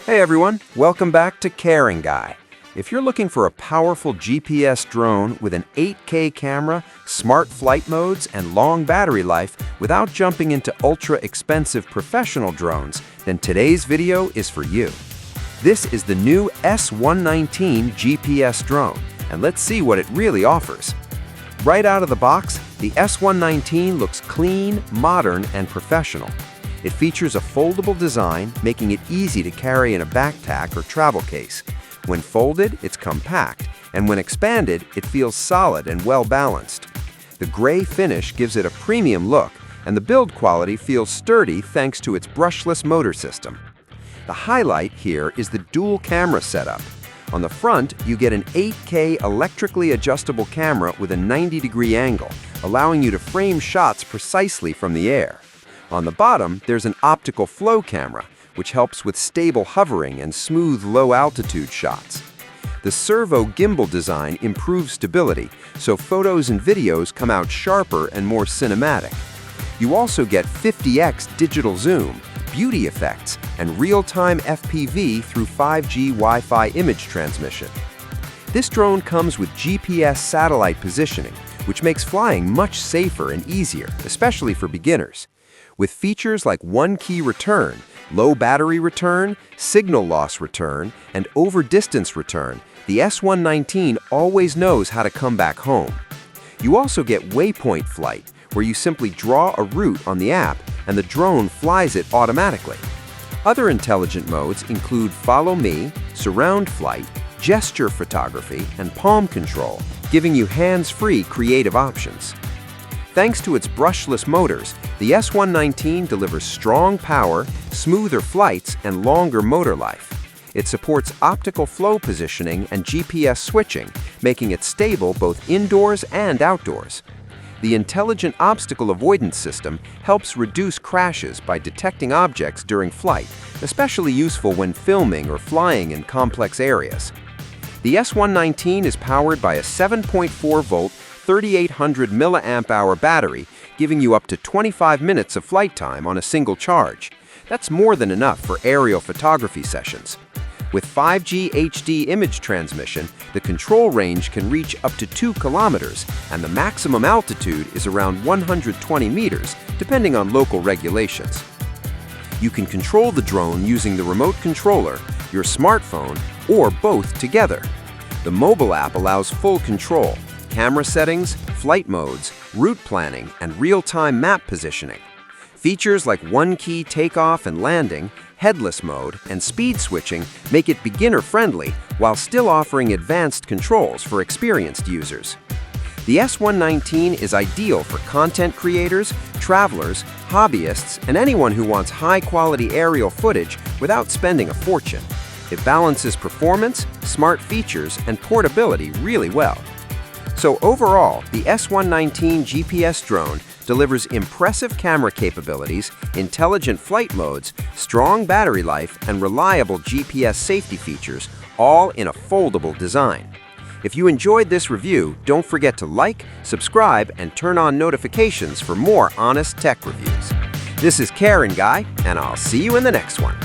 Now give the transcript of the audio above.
Hey everyone, welcome back to Caring Guy. If you're looking for a powerful GPS drone with an 8K camera, smart flight modes, and long battery life without jumping into ultra-expensive professional drones, then today's video is for you. This is the new S119 GPS drone, and let's see what it really offers. Right out of the box, the S119 looks clean, modern, and professional. It features a foldable design, making it easy to carry in a backpack or travel case. When folded, it's compact, and when expanded, it feels solid and well-balanced. The gray finish gives it a premium look, and the build quality feels sturdy thanks to its brushless motor system. The highlight here is the dual camera setup. On the front, you get an 8K electrically adjustable camera with a 90-degree angle, allowing you to frame shots precisely from the air. On the bottom, there's an optical flow camera, which helps with stable hovering and smooth low-altitude shots. The servo gimbal design improves stability, so photos and videos come out sharper and more cinematic. You also get 50x digital zoom, beauty effects, and real-time FPV through 5G Wi-Fi image transmission. This drone comes with GPS satellite positioning, which makes flying much safer and easier, especially for beginners. With features like one-key return, low battery return, signal loss return, and over-distance return, the S119 always knows how to come back home. You also get waypoint flight, where you simply draw a route on the app and the drone flies it automatically. Other intelligent modes include follow me, surround flight, gesture photography, and palm control, giving you hands-free creative options. Thanks to its brushless motors, the S119 delivers strong power, smoother flights, and longer motor life. It supports optical flow positioning and GPS switching, making it stable both indoors and outdoors. The intelligent obstacle avoidance system helps reduce crashes by detecting objects during flight, especially useful when filming or flying in complex areas. The S119 is powered by a 7.4-volt 3,800 mAh battery, giving you up to 25 minutes of flight time on a single charge. That's more than enough for aerial photography sessions. With 5G HD image transmission, the control range can reach up to 2 kilometers, and the maximum altitude is around 120 meters, depending on local regulations. You can control the drone using the remote controller, your smartphone, or both together. The mobile app allows full control, camera settings, flight modes, route planning, and real-time map positioning. Features like one-key takeoff and landing, headless mode, and speed switching make it beginner-friendly while still offering advanced controls for experienced users. The S119 is ideal for content creators, travelers, hobbyists, and anyone who wants high-quality aerial footage without spending a fortune. It balances performance, smart features, and portability really well. So overall, the S119 GPS drone delivers impressive camera capabilities, intelligent flight modes, strong battery life, and reliable GPS safety features, all in a foldable design. If you enjoyed this review, don't forget to like, subscribe, and turn on notifications for more honest tech reviews. This is Caring Guy, and I'll see you in the next one.